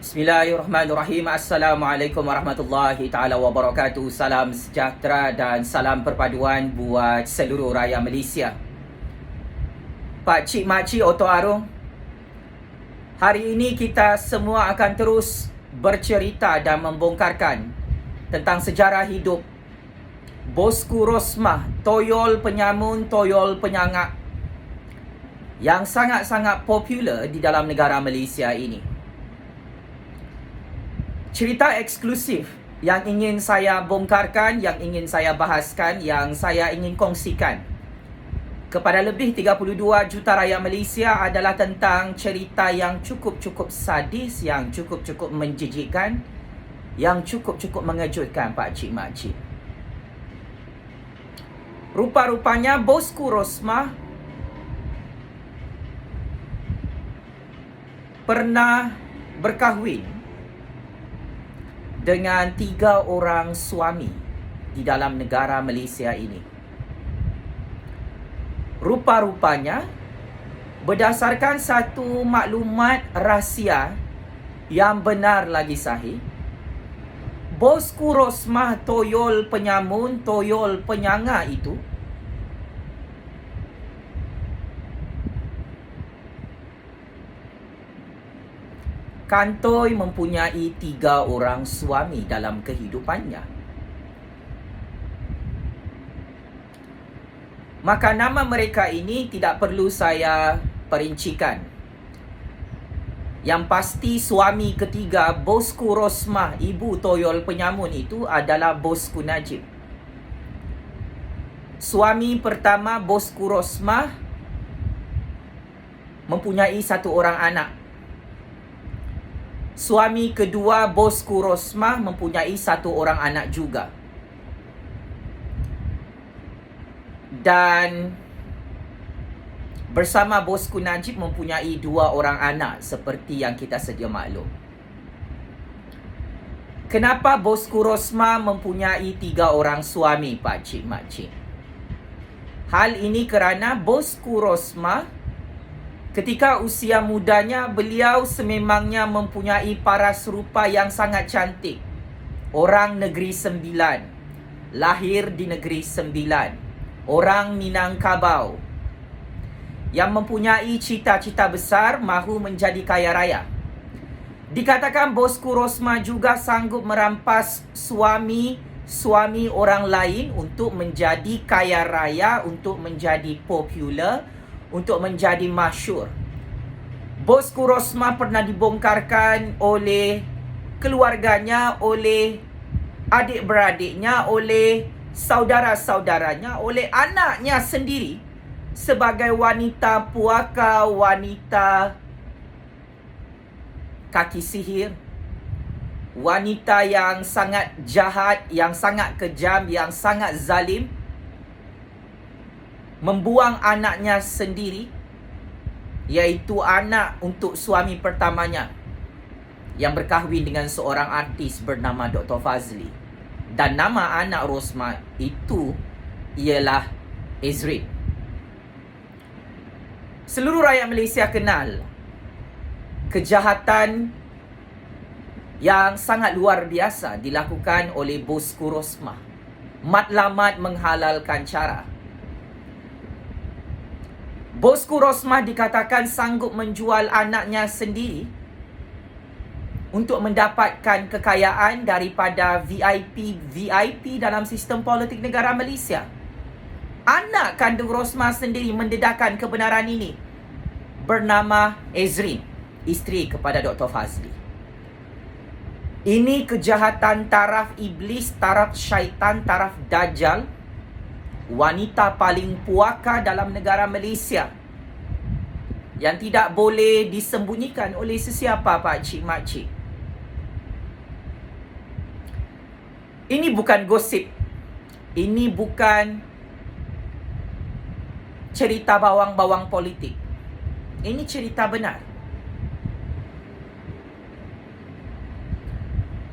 Bismillahirrahmanirrahim. Assalamualaikum warahmatullahi ta'ala wabarakatuh. Salam sejahtera dan salam perpaduan buat seluruh rakyat Malaysia. Pak Cik Mak Cik Oto Arung, hari ini kita semua akan terus bercerita dan membongkarkan tentang sejarah hidup Bosku Rosmah, toyol penyamun, toyol penyangak yang sangat-sangat popular di dalam negara Malaysia ini. Cerita eksklusif yang ingin saya bongkarkan, yang ingin saya bahaskan, yang saya ingin kongsikan kepada lebih 32 juta rakyat Malaysia adalah tentang cerita yang cukup-cukup sadis, yang cukup-cukup menjijikkan, yang cukup-cukup mengejutkan Pak Cik Mak Cik. Rupa-rupanya Bosku Rosmah pernah berkahwin dengan 3 orang suami di dalam negara Malaysia ini. Rupa-rupanya, berdasarkan satu maklumat rahsia yang benar lagi sahih, Bosku Rosmah toyol penyamun, toyol penyangga itu kantoi mempunyai 3 orang suami dalam kehidupannya. Maka nama mereka ini tidak perlu saya perincikan. Yang pasti suami ketiga Bosku Rosmah, ibu toyol penyamun itu adalah Bosku Najib. Suami pertama Bosku Rosmah mempunyai 1 orang anak. Suami kedua Bosku Rosmah mempunyai 1 orang anak juga. Dan bersama Bosku Najib mempunyai 2 orang anak seperti yang kita sedia maklum. Kenapa Bosku Rosmah mempunyai 3 orang suami Pak Cik Mak Cik? Hal ini kerana Bosku Rosmah ketika usia mudanya, beliau sememangnya mempunyai paras rupa yang sangat cantik. Orang Negeri Sembilan, lahir di Negeri Sembilan, orang Minangkabau, yang mempunyai cita-cita besar mahu menjadi kaya raya. Dikatakan Bosku Rosmah juga sanggup merampas suami orang lain untuk menjadi kaya raya, untuk menjadi popular, untuk menjadi masyhur. Bosku Rosmah pernah dibongkarkan oleh keluarganya, oleh adik-beradiknya, oleh saudara-saudaranya, oleh anaknya sendiri sebagai wanita puaka, wanita kaki sihir, wanita yang sangat jahat, yang sangat kejam, yang sangat zalim, membuang anaknya sendiri, iaitu anak untuk suami pertamanya yang berkahwin dengan seorang artis bernama Dr. Fazli. Dan nama anak Rosmah itu ialah Ezrin. Seluruh rakyat Malaysia kenal kejahatan yang sangat luar biasa dilakukan oleh Bosku Rosmah. Matlamat menghalalkan cara. Bosku Rosmah dikatakan sanggup menjual anaknya sendiri untuk mendapatkan kekayaan daripada VIP dalam sistem politik negara Malaysia. Anak kandung Rosmah sendiri mendedahkan kebenaran ini, bernama Ezrin, isteri kepada Dr. Fazli. Ini kejahatan taraf iblis, taraf syaitan, taraf dajjal, wanita paling puaka dalam negara Malaysia yang tidak boleh disembunyikan oleh sesiapa Pak Cik Mak Cik. Ini bukan gosip. Ini bukan cerita bawang-bawang politik. Ini cerita benar.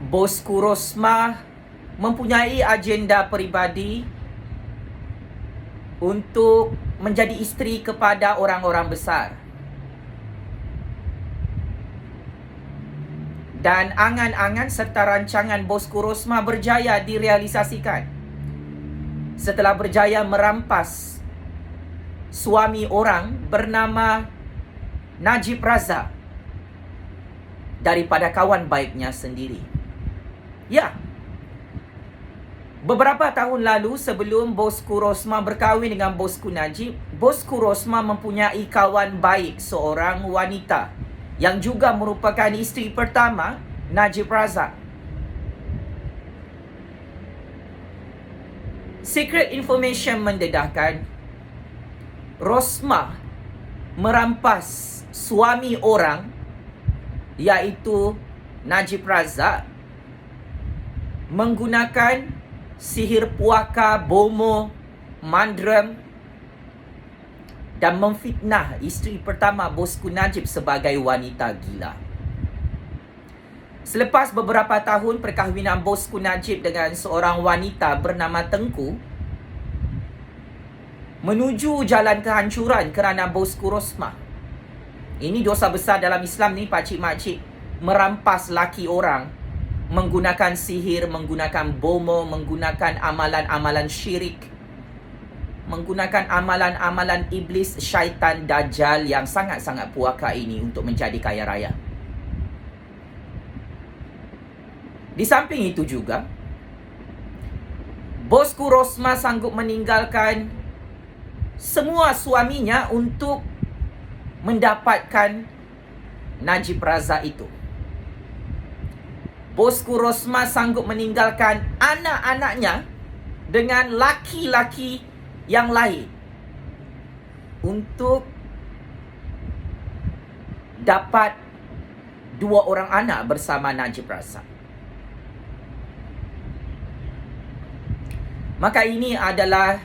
Bosku Rosmah mempunyai agenda peribadi untuk menjadi isteri kepada orang-orang besar. dan angan-angan serta rancangan Bosku Rosmah berjaya direalisasikan. Setelah berjaya merampas suami orang bernama Najib Razak daripada kawan baiknya sendiri. Ya, beberapa tahun lalu sebelum Bosku Rosmah berkahwin dengan Bosku Najib, Bosku Rosmah mempunyai kawan baik, seorang wanita yang juga merupakan isteri pertama Najib Razak. Secret information mendedahkan Rosmah merampas suami orang, iaitu Najib Razak, menggunakan sihir puaka, bomo, mandrem, dan memfitnah isteri pertama Bosku Najib sebagai wanita gila. Selepas beberapa tahun perkahwinan Bosku Najib dengan seorang wanita bernama Tengku, menuju jalan kehancuran kerana Bosku Rosmah. Ini dosa besar dalam Islam ni, pakcik-makcik. Merampas laki orang menggunakan sihir, menggunakan bomo, menggunakan amalan-amalan syirik, menggunakan amalan-amalan iblis, syaitan, dajjal yang sangat-sangat puaka ini untuk menjadi kaya raya. Di samping itu juga, Bosku Rosmah sanggup meninggalkan semua suaminya untuk mendapatkan Najib Razak itu. Bosku Rosmah sanggup meninggalkan anak-anaknya dengan laki-laki yang lain untuk dapat 2 orang anak bersama Najib Razak. Maka ini adalah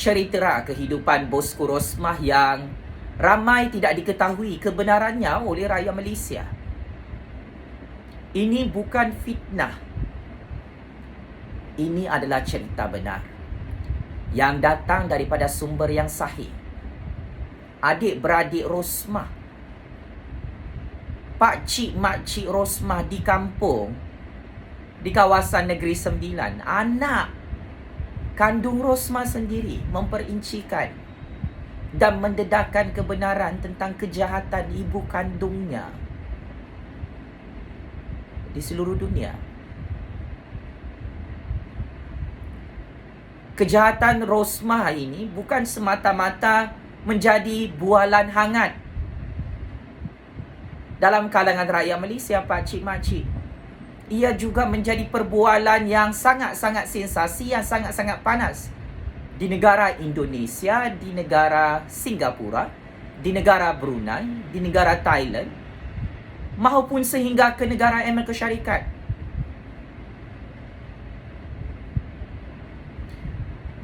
cerita kehidupan Bosku Rosmah yang ramai tidak diketahui kebenarannya oleh rakyat Malaysia. Ini bukan fitnah. Ini adalah cerita benar yang datang daripada sumber yang sahih. Adik-beradik Rosmah, pakcik-makcik Rosmah di kampung, di kawasan Negeri Sembilan, anak kandung Rosmah sendiri memperincikan dan mendedahkan kebenaran tentang kejahatan ibu kandungnya di seluruh dunia. Kejahatan Rosmah ini bukan semata-mata menjadi bualan hangat dalam kalangan rakyat Malaysia, pakcik-makcik. Ia juga menjadi perbualan yang sangat-sangat sensasi, yang sangat-sangat panas di negara Indonesia, di negara Singapura, di negara Brunei, di negara Thailand, maupun sehingga ke negara Amerika Syarikat.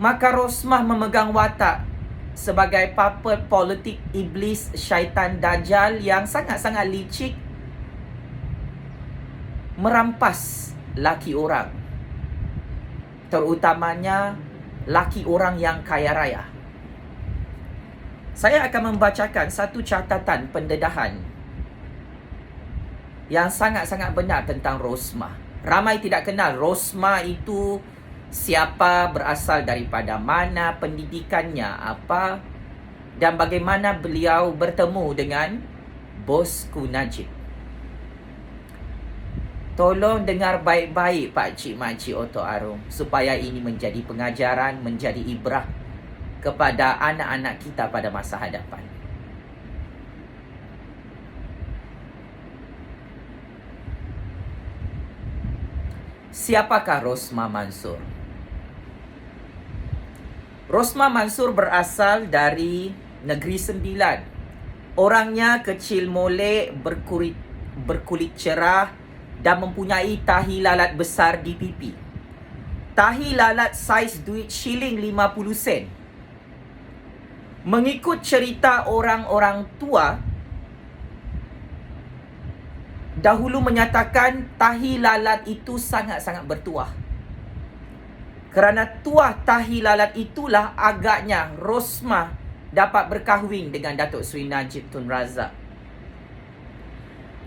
Maka Rosmah memegang watak sebagai puppet politik iblis, syaitan, dajjal yang sangat-sangat licik, merampas laki orang, terutamanya laki orang yang kaya raya. Saya akan membacakan satu catatan pendedahan yang sangat-sangat benar tentang Rosmah. Ramai tidak kenal Rosmah itu siapa, berasal daripada mana, pendidikannya apa, dan bagaimana beliau bertemu dengan Bosku Najib. Tolong dengar baik-baik pakcik-makcik Oto Arum, supaya ini menjadi pengajaran, menjadi ibrah kepada anak-anak kita pada masa hadapan. Siapakah Rosmah Mansur? Rosmah Mansur berasal dari Negeri Sembilan. Orangnya kecil molek, berkulit cerah dan mempunyai tahi lalat besar di pipi. Tahi lalat saiz duit shilling 50 sen. Mengikut cerita orang-orang tua, dahulu menyatakan tahi lalat itu sangat-sangat bertuah. Kerana tuah tahi lalat itulah agaknya Rosmah dapat berkahwin dengan Datuk Seri Najib Tun Razak.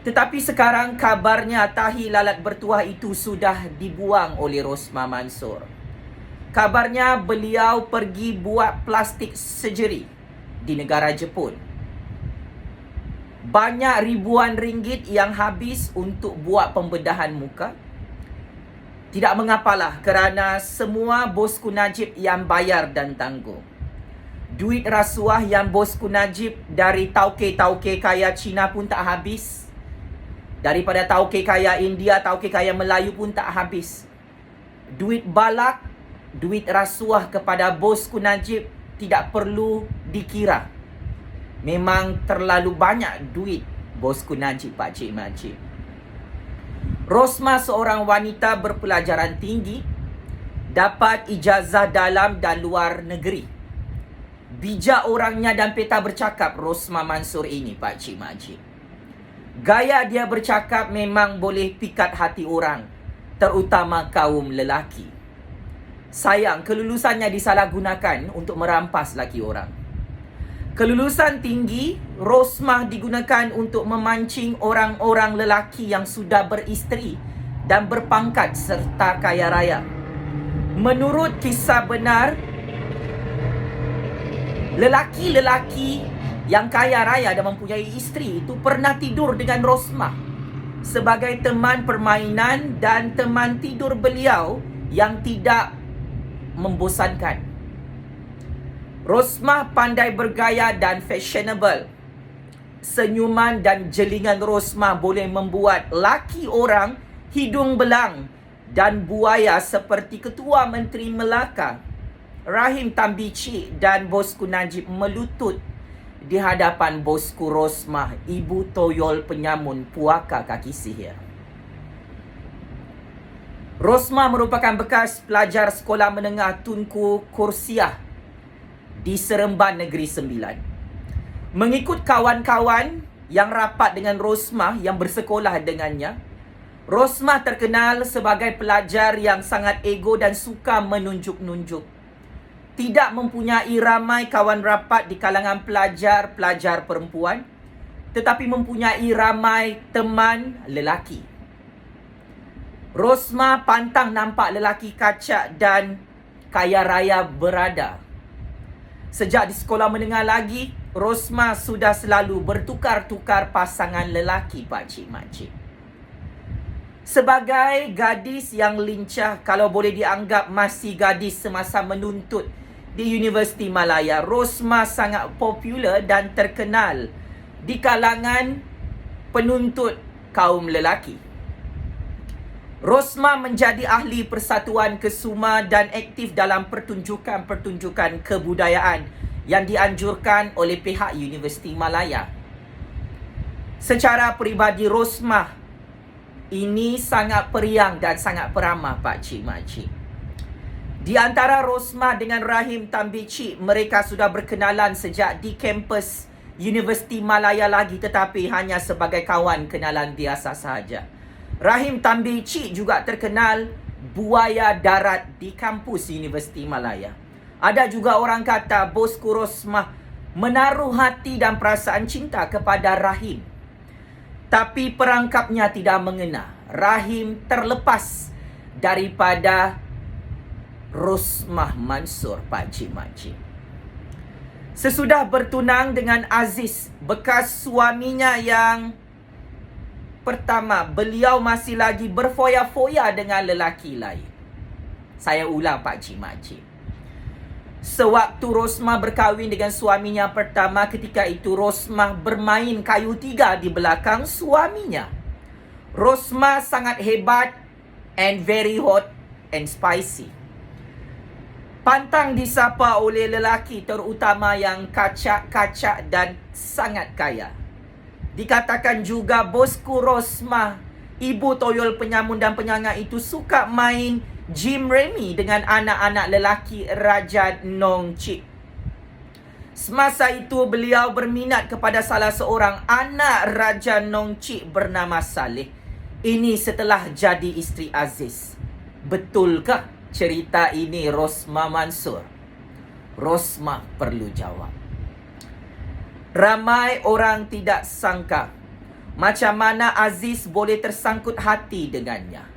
Tetapi sekarang kabarnya tahi lalat bertuah itu sudah dibuang oleh Rosmah Mansor. Kabarnya beliau pergi buat plastik surgery di negara Jepun. Banyak ribuan ringgit yang habis untuk buat pembedahan muka. Tidak mengapalah kerana semua bosku Najib yang bayar dan tanggung. Duit rasuah yang bosku Najib dari tauke-tauke kaya Cina pun tak habis. Daripada tauke kaya India, tauke kaya Melayu pun tak habis. Duit balak, duit rasuah kepada bosku Najib tidak perlu dikira. Memang terlalu banyak duit bosku Najib, Pakcik Makcik. Rosmah seorang wanita berpelajaran tinggi, dapat ijazah dalam dan luar negeri. Bijak orangnya dan peta bercakap Rosmah Mansor ini, Pakcik Makcik. Gaya dia bercakap memang boleh pikat hati orang, terutama kaum lelaki. Sayang, kelulusannya disalahgunakan untuk merampas laki orang. Kelulusan tinggi, Rosmah digunakan untuk memancing orang-orang lelaki yang sudah beristeri dan berpangkat serta kaya raya. Menurut kisah benar, lelaki-lelaki yang kaya raya dan mempunyai isteri itu pernah tidur dengan Rosmah sebagai teman permainan dan teman tidur beliau yang tidak membosankan. Rosmah pandai bergaya dan fashionable. Senyuman dan jelingan Rosmah boleh membuat laki orang hidung belang dan buaya seperti Ketua Menteri Melaka, Rahim Tambici dan bosku Najib melutut di hadapan bosku Rosmah, Ibu Toyol Penyamun Puaka Kaki Sihir. Rosmah merupakan bekas pelajar sekolah menengah Tunku Kursiah di Seremban Negeri Sembilan. Mengikut kawan-kawan yang rapat dengan Rosmah yang bersekolah dengannya, Rosmah terkenal sebagai pelajar yang sangat ego dan suka menunjuk-nunjuk. Tidak mempunyai ramai kawan rapat di kalangan pelajar-pelajar perempuan, tetapi mempunyai ramai teman lelaki. Rosmah pantang nampak lelaki kacak dan kaya raya berada. Sejak di sekolah menengah lagi, Rosmah sudah selalu bertukar-tukar pasangan lelaki, Pakcik Makcik. Sebagai gadis yang lincah, kalau boleh dianggap masih gadis semasa menuntut di Universiti Malaya, Rosmah sangat popular dan terkenal di kalangan penuntut kaum lelaki. Rosmah menjadi ahli Persatuan Kesuma dan aktif dalam pertunjukan-pertunjukan kebudayaan yang dianjurkan oleh pihak Universiti Malaya. Secara peribadi, Rosmah ini sangat periang dan sangat peramah, Pakcik Makcik. Di antara Rosmah dengan Rahim Tambici, mereka sudah berkenalan sejak di kampus Universiti Malaya lagi, tetapi hanya sebagai kawan kenalan biasa sahaja. Rahim Tambici juga terkenal buaya darat di kampus Universiti Malaya. Ada juga orang kata bosku Rosmah menaruh hati dan perasaan cinta kepada Rahim. Tapi perangkapnya tidak mengena. Rahim terlepas daripada Rosmah Mansor, Pakcik Makcik. Sesudah bertunang dengan Aziz, bekas suaminya yang pertama, beliau masih lagi berfoya-foya dengan lelaki lain. Saya ulang, Pakcik Makcik. Sewaktu Rosmah berkahwin dengan suaminya pertama, ketika itu Rosmah bermain kayu tiga di belakang suaminya. Rosmah sangat hebat and very hot and spicy. Pantang disapa oleh lelaki, terutama yang kacak-kacak dan sangat kaya. Dikatakan juga bosku Rosmah, Ibu Toyol Penyamun dan Penyangga itu suka main Jim Remy dengan anak-anak lelaki Raja Nong Chik. Semasa itu beliau berminat kepada salah seorang anak Raja Nong Chik bernama Saleh. Ini setelah jadi isteri Aziz. Betulkah cerita ini Rosmah Mansor? Rosmah perlu jawab. Ramai orang tidak sangka Macam mana Aziz boleh tersangkut hati dengannya?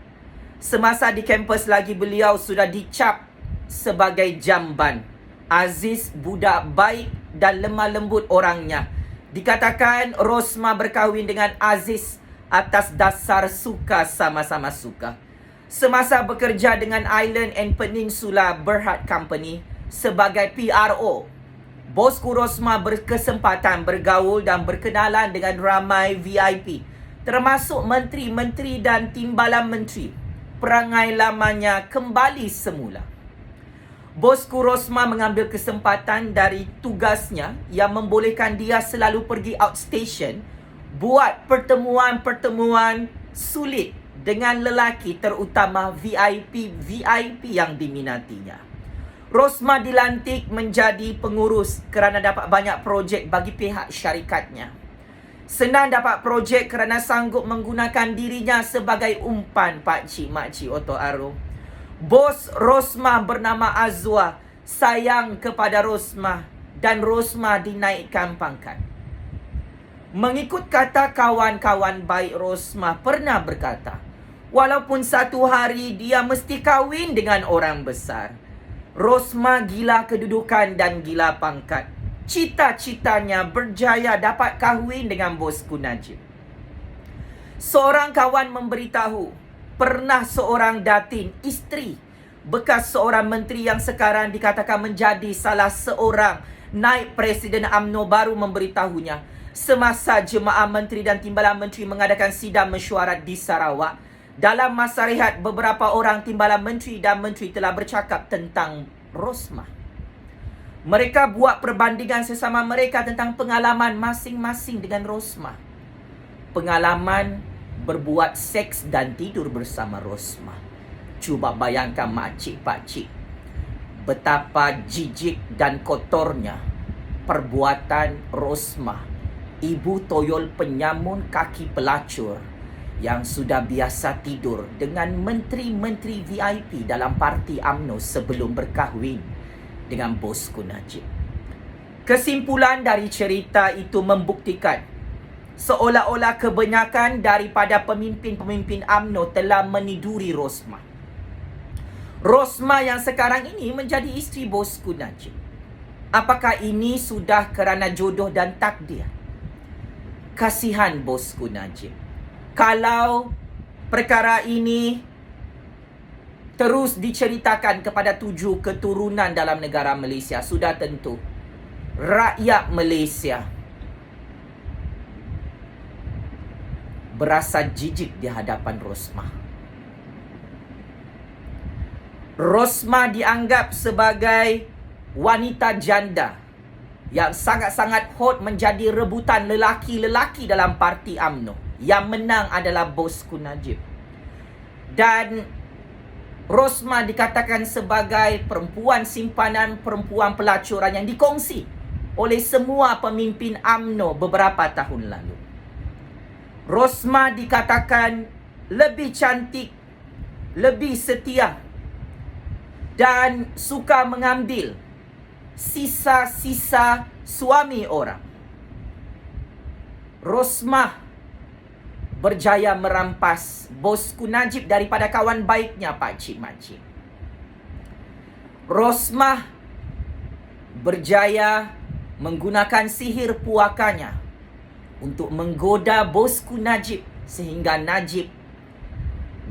Semasa di kampus lagi beliau sudah dicap sebagai jamban. Aziz budak baik dan lemah lembut orangnya. Dikatakan Rosmah berkahwin dengan Aziz atas dasar suka, sama-sama suka. Semasa bekerja dengan Island and Peninsula Berhad Company sebagai PRO, bosku Rosmah berkesempatan bergaul dan berkenalan dengan ramai VIP, termasuk menteri-menteri dan timbalan menteri. Perangai lamanya kembali semula. Bosku Rosmah mengambil kesempatan dari tugasnya yang membolehkan dia selalu pergi outstation buat pertemuan-pertemuan sulit dengan lelaki, terutama VIP yang diminatinya. Rosmah dilantik menjadi pengurus kerana dapat banyak projek bagi pihak syarikatnya. Senang dapat projek kerana sanggup menggunakan dirinya sebagai umpan pakcik makcik Oto Arung. Bos Rosmah bernama Azwa sayang kepada Rosmah dan Rosmah dinaikkan pangkat. Mengikut kata kawan-kawan baik Rosmah pernah berkata, walaupun satu hari dia mesti kahwin dengan orang besar, Rosmah gila kedudukan dan gila pangkat. Cita-citanya berjaya dapat kahwin dengan bosku Najib. Seorang kawan memberitahu, pernah seorang datin, isteri bekas seorang menteri yang sekarang dikatakan menjadi salah seorang naib Presiden UMNO baru memberitahunya, semasa jemaah menteri dan timbalan menteri mengadakan sidang mesyuarat di Sarawak, dalam masa rehat beberapa orang timbalan menteri dan menteri telah bercakap tentang Rosmah. Mereka buat perbandingan sesama mereka tentang pengalaman masing-masing dengan Rosmah. Pengalaman berbuat seks dan tidur bersama Rosmah. Cuba bayangkan makcik pakcik, betapa jijik dan kotornya perbuatan Rosmah, ibu toyol penyamun kaki pelacur yang sudah biasa tidur dengan menteri-menteri VIP dalam parti UMNO sebelum berkahwin dengan bosku Najib. Kesimpulan dari cerita itu membuktikan seolah-olah kebanyakan daripada pemimpin-pemimpin UMNO telah meniduri Rosmah. Rosmah yang sekarang ini menjadi isteri bosku Najib. Apakah ini sudah kerana jodoh dan takdir? Kasihan bosku Najib. Kalau perkara ini terus diceritakan kepada 7 keturunan dalam negara Malaysia, sudah tentu rakyat Malaysia berasa jijik di hadapan Rosmah. Rosmah dianggap sebagai wanita janda yang sangat-sangat hot menjadi rebutan lelaki-lelaki dalam parti UMNO. Yang menang adalah bosku Najib. Dan Rosmah dikatakan sebagai perempuan simpanan, perempuan pelacuran yang dikongsi oleh semua pemimpin UMNO beberapa tahun lalu. Rosmah dikatakan lebih cantik, lebih setia dan suka mengambil sisa-sisa suami orang. Rosmah berjaya merampas bosku Najib daripada kawan baiknya pakcik makcik. Rosmah berjaya menggunakan sihir puakanya untuk menggoda bosku Najib sehingga Najib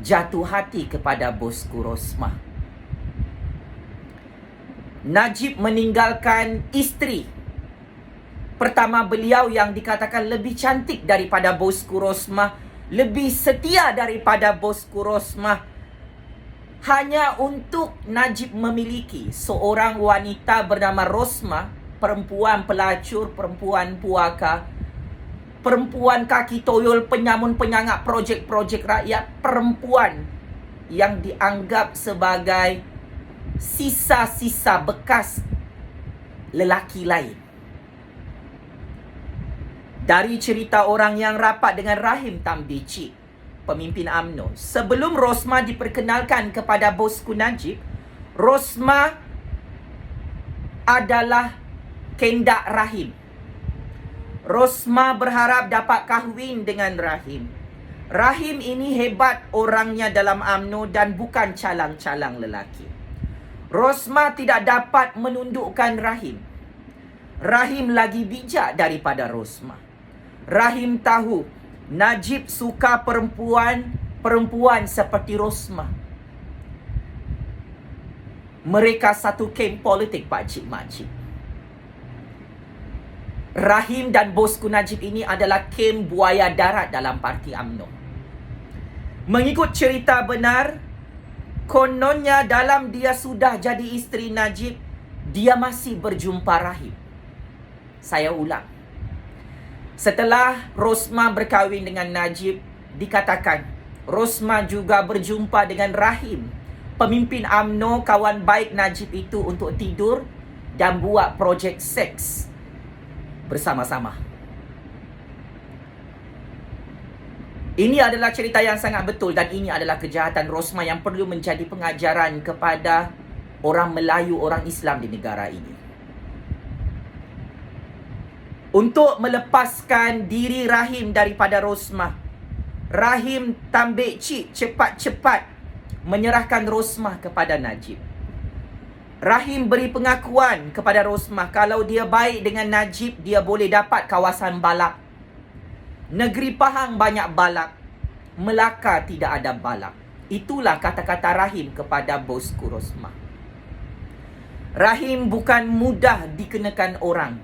jatuh hati kepada bosku Rosmah. Najib meninggalkan isteri pertama beliau yang dikatakan lebih cantik daripada bosku Rosmah, lebih setia daripada bosku Rosmah, hanya untuk Najib memiliki seorang wanita bernama Rosmah, perempuan pelacur, perempuan puaka, perempuan kaki toyol, penyamun penyangak projek-projek rakyat, perempuan yang dianggap sebagai sisa-sisa bekas lelaki lain. Dari cerita orang yang rapat dengan Rahim Tambici, pemimpin UMNO, sebelum Rosmah diperkenalkan kepada bosku Najib, Rosmah adalah kendak Rahim. Rosmah berharap dapat kahwin dengan Rahim. Rahim ini hebat orangnya dalam UMNO dan bukan calang-calang lelaki. Rosmah tidak dapat menundukkan Rahim. Rahim lagi bijak daripada Rosmah. Rahim tahu Najib suka perempuan seperti Rosmah. Mereka satu kem politik, pakcik makcik. Rahim dan bosku Najib ini adalah kem buaya darat dalam parti UMNO. Mengikut cerita benar, kononnya dalam dia sudah jadi isteri Najib, dia masih berjumpa Rahim. Saya ulang. Setelah Rosmah berkahwin dengan Najib, dikatakan Rosmah juga berjumpa dengan Rahim, pemimpin UMNO, kawan baik Najib itu, untuk tidur dan buat projek seks bersama-sama. Ini adalah cerita yang sangat betul dan ini adalah kejahatan Rosmah yang perlu menjadi pengajaran kepada orang Melayu, orang Islam di negara ini. Untuk melepaskan diri Rahim daripada Rosmah, Rahim tambik cik cepat-cepat menyerahkan Rosmah kepada Najib. Rahim beri pengakuan kepada Rosmah kalau dia baik dengan Najib, dia boleh dapat kawasan balak. Negeri Pahang banyak balak, Melaka tidak ada balak. Itulah kata-kata Rahim kepada bosku Rosmah. Rahim bukan mudah dikenakan orang.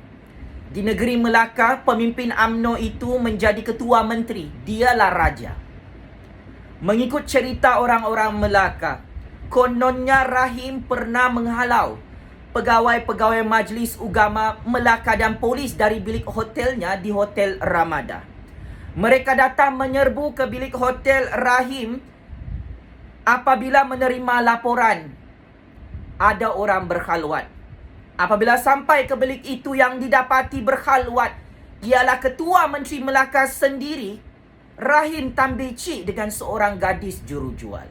Di negeri Melaka, pemimpin UMNO itu menjadi ketua menteri. Dialah raja. Mengikut cerita orang-orang Melaka, kononnya Rahim pernah menghalau pegawai-pegawai Majlis Ugama Melaka dan polis dari bilik hotelnya di Hotel Ramada. Mereka datang menyerbu ke bilik hotel Rahim apabila menerima laporan ada orang berkhalwat. Apabila sampai ke bilik itu, yang didapati berkhalwat ialah Ketua Menteri Melaka sendiri, Rahim tambik dengan seorang gadis jurujual.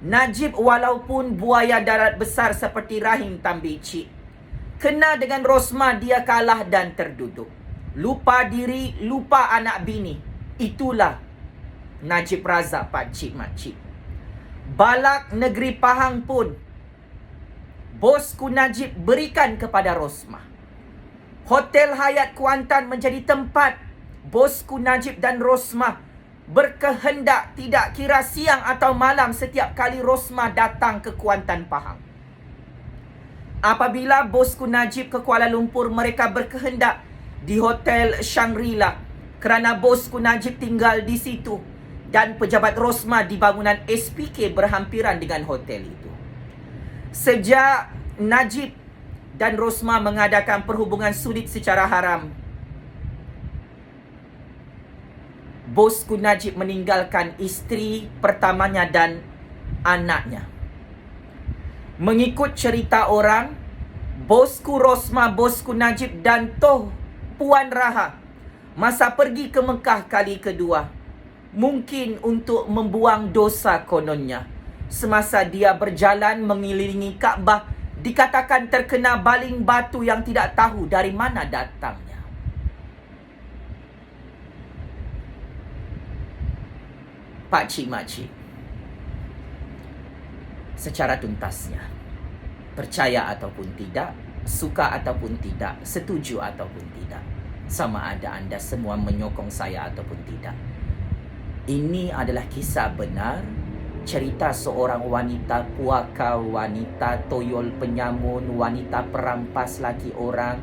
Najib walaupun buaya darat besar seperti Rahim tambik, kena dengan Rosmah dia kalah dan terduduk. Lupa diri, lupa anak bini. Itulah Najib Razak, pakcik makcik. Balak negeri Pahang pun bosku Najib berikan kepada Rosmah. Hotel Hyatt Kuantan menjadi tempat bosku Najib dan Rosmah berkehendak, tidak kira siang atau malam, setiap kali Rosmah datang ke Kuantan Pahang. Apabila bosku Najib ke Kuala Lumpur, mereka berkehendak di Hotel Shangri-La kerana bosku Najib tinggal di situ dan pejabat Rosmah di bangunan SPK berhampiran dengan hotel itu. Sejak Najib dan Rosmah mengadakan perhubungan sulit secara haram, bosku Najib meninggalkan isteri pertamanya dan anaknya. Mengikut cerita orang, bosku Rosmah, bosku Najib dan Puan Raha masa pergi ke Mekah kali kedua, mungkin untuk membuang dosa kononnya. Semasa dia berjalan mengelilingi Kaabah, dikatakan terkena baling batu yang tidak tahu dari mana datangnya. Pakcik makcik, secara tuntasnya, percaya ataupun tidak, suka ataupun tidak, setuju ataupun tidak, sama ada anda semua menyokong saya ataupun tidak, ini adalah kisah benar, cerita seorang wanita puaka, wanita toyol penyamun, wanita perampas laki orang,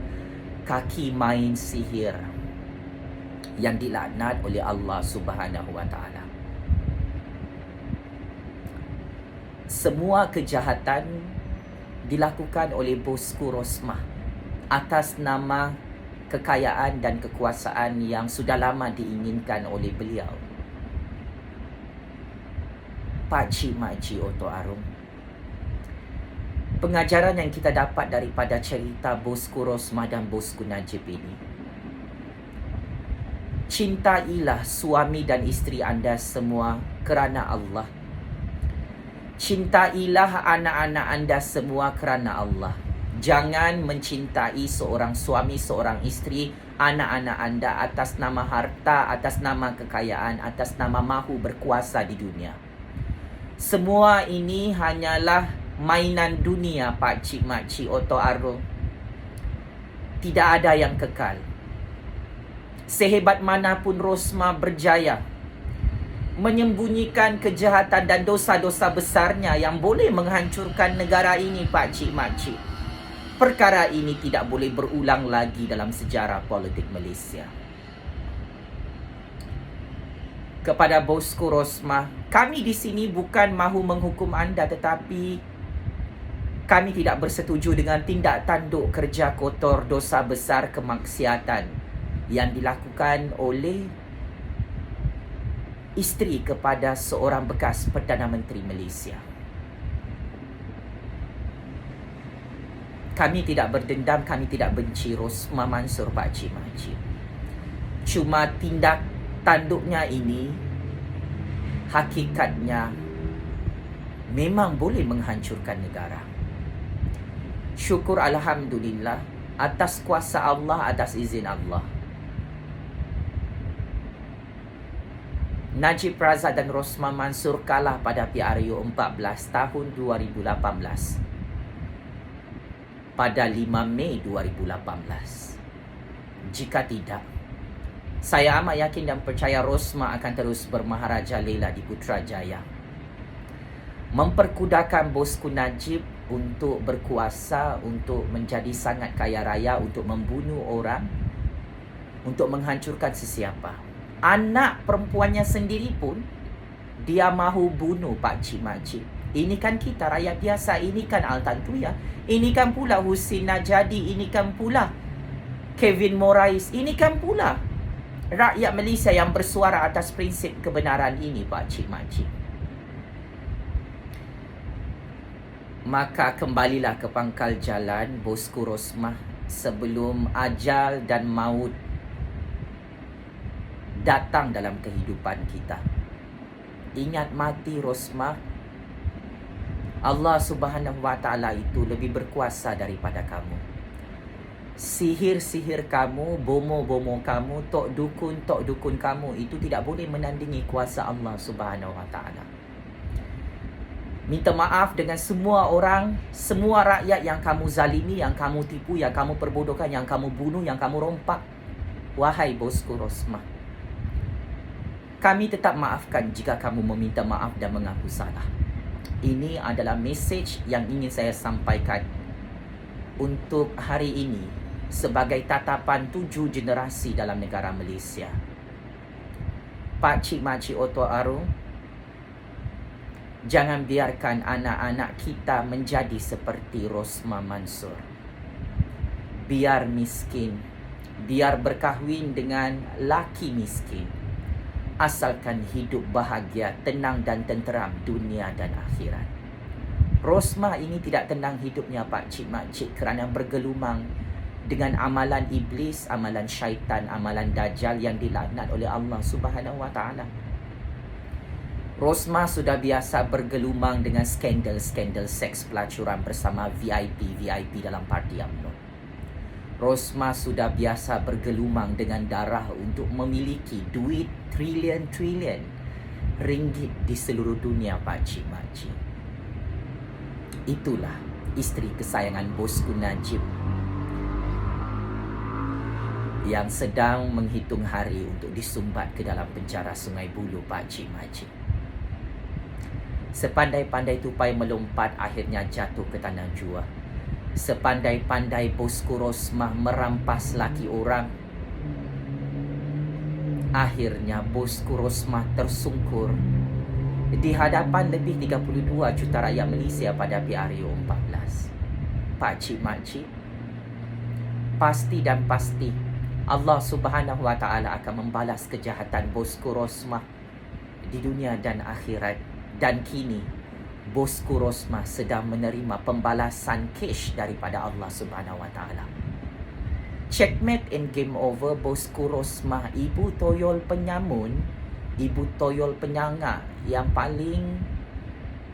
kaki main sihir yang dilaknat oleh Allah Subhanahu wa taala. Semua kejahatan dilakukan oleh bosku Rosmah atas nama kekayaan dan kekuasaan yang sudah lama diinginkan oleh beliau. Pakcik makcik Oto Arung, pengajaran yang kita dapat daripada cerita bosku Rosmah dan bosku Najib ini, cintailah suami dan isteri anda semua kerana Allah. Cintailah anak-anak anda semua kerana Allah. Jangan mencintai seorang suami, seorang isteri, anak-anak anda atas nama harta, atas nama kekayaan, atas nama mahu berkuasa di dunia. Semua ini hanyalah mainan dunia, pakcik, makcik, oto aro. Tidak ada yang kekal. Sehebat manapun Rosmah berjaya menyembunyikan kejahatan dan dosa-dosa besarnya yang boleh menghancurkan negara ini, pakcik, makcik, perkara ini tidak boleh berulang lagi dalam sejarah politik Malaysia. Kepada bosku Rosmah, kami di sini bukan mahu menghukum anda, tetapi kami tidak bersetuju dengan tindak tanduk kerja kotor, dosa besar, kemaksiatan yang dilakukan oleh isteri kepada seorang bekas Perdana Menteri Malaysia. Kami tidak berdendam, kami tidak benci Rosmah Mansor, pakcik, makcik. Cuma tindak tanduknya ini hakikatnya memang boleh menghancurkan negara. Syukur alhamdulillah atas kuasa Allah, atas izin Allah, Najib Razak dan Rosmah Mansor kalah pada PRU 14 tahun 2018 pada 5 Mei 2018. Jika tidak, saya amat yakin dan percaya Rosmah akan terus bermaharajalela di Putrajaya, memperkudakan bosku Najib untuk berkuasa, untuk menjadi sangat kaya raya, untuk membunuh orang, untuk menghancurkan sesiapa. Anak perempuannya sendiri pun dia mahu bunuh, pakcik, makcik. Ini kan kita rakyat biasa, ini kan Altan Tuya, ini kan pula Husin Najadi, ini kan pula Kevin Morais, ini kan pula rakyat Malaysia yang bersuara atas prinsip kebenaran ini, pakcik, makcik. Maka kembalilah ke pangkal jalan, bosku Rosmah, sebelum ajal dan maut datang dalam kehidupan kita. Ingat mati, Rosmah, Allah Subhanahu wa Ta'ala itu lebih berkuasa daripada kamu. Sihir-sihir kamu, bomo-bomo kamu, tok dukun kamu itu tidak boleh menandingi kuasa Allah Subhanahu wa Ta'ala. Minta maaf dengan semua orang, semua rakyat yang kamu zalimi, yang kamu tipu, yang kamu perbodohkan, yang kamu bunuh, yang kamu rompak. Wahai bosku Rosmah, kami tetap maafkan jika kamu meminta maaf dan mengaku salah. Ini adalah mesej yang ingin saya sampaikan untuk hari ini sebagai tatapan 7 generasi dalam negara Malaysia. Pakcik, makcik, oto aro, jangan biarkan anak-anak kita menjadi seperti Rosmah Mansor. Biar miskin, biar berkahwin dengan laki miskin, asalkan hidup bahagia, tenang dan tenteram dunia dan akhirat. Rosmah ini tidak tenang hidupnya, pakcik, makcik, kerana bergelumang dengan amalan iblis, amalan syaitan, amalan dajjal yang dilaknat oleh Allah Subhanahu wa Ta'ala. Rosmah sudah biasa bergelumang dengan skandal-skandal seks pelacuran bersama VIP dalam parti UMNO. Rosmah sudah biasa bergelumang dengan darah untuk memiliki duit trilion ringgit di seluruh dunia, pakcik, makcik. Itulah isteri kesayangan bosku Najib yang sedang menghitung hari untuk disumbat ke dalam penjara Sungai Buloh, pakcik, makcik. Sepandai-pandai tupai melompat, akhirnya jatuh ke tanah jua. Sepandai-pandai bosku Rosmah merampas laki orang, akhirnya bosku Rosmah tersungkur di hadapan lebih 32 juta rakyat Malaysia pada PRU 14. Pakcik, makcik, pasti dan pasti Allah Subhanahu wa Ta'ala akan membalas kejahatan bosku Rosmah di dunia dan akhirat. Dan kini bosku Rosmah sedang menerima pembalasan cash daripada Allah Subhanahu wa Ta'ala. Checkmate and game over, bosku Rosmah, ibu toyol penyamun, ibu toyol penyangga yang paling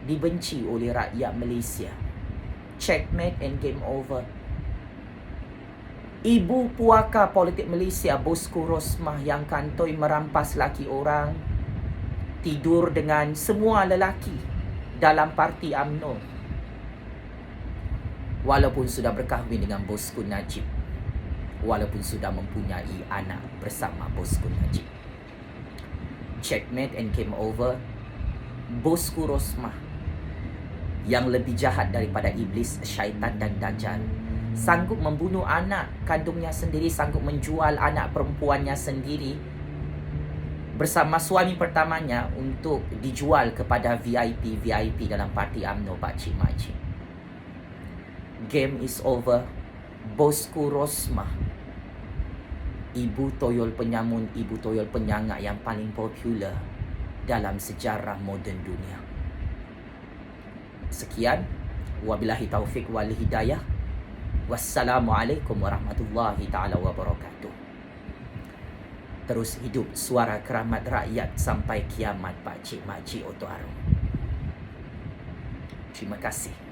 dibenci oleh rakyat Malaysia. Checkmate and game over. Ibu puaka politik Malaysia, Bosku Rosmah, yang kantoi merampas laki orang, tidur dengan semua lelaki dalam parti UMNO. Walaupun sudah berkahwin dengan Bosku Najib, walaupun sudah mempunyai anak bersama Bosku Najib. Checkmate and came over. Bosku Rosmah yang lebih jahat daripada iblis, syaitan dan dajjal, sanggup membunuh anak kandungnya sendiri, sanggup menjual anak perempuannya sendiri bersama suami pertamanya untuk dijual kepada VIP dalam parti UMNO, Pakcik Makcik. Game is over. Bosku Rosmah, ibu toyol penyamun, ibu toyol penyangak yang paling popular dalam sejarah moden dunia. Sekian, wabillahi taufik wal hidayah. Wassalamualaikum warahmatullahi taala wabarakatuh. Terus hidup suara keramat rakyat sampai kiamat, Pakcik Makcik Oto Arum. Terima kasih.